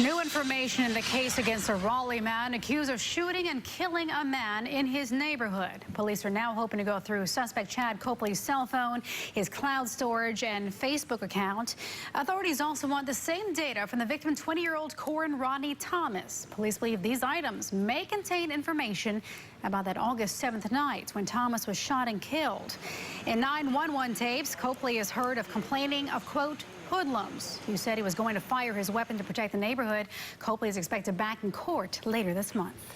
New information in the case against a Raleigh man accused of shooting and killing a man in his neighborhood. Police are now hoping to go through suspect Chad Copley's cell phone, his cloud storage, and Facebook account. Authorities also want the same data from the victim, 20-year-old Corin Rodney Thomas. Police believe these items may contain information about that August 7th night when Thomas was shot and killed. In 911 tapes, Copley is heard of complaining of, quote, hoodlums who said he was going to fire his weapon to protect the neighborhood. Copley is expected back in court later this month.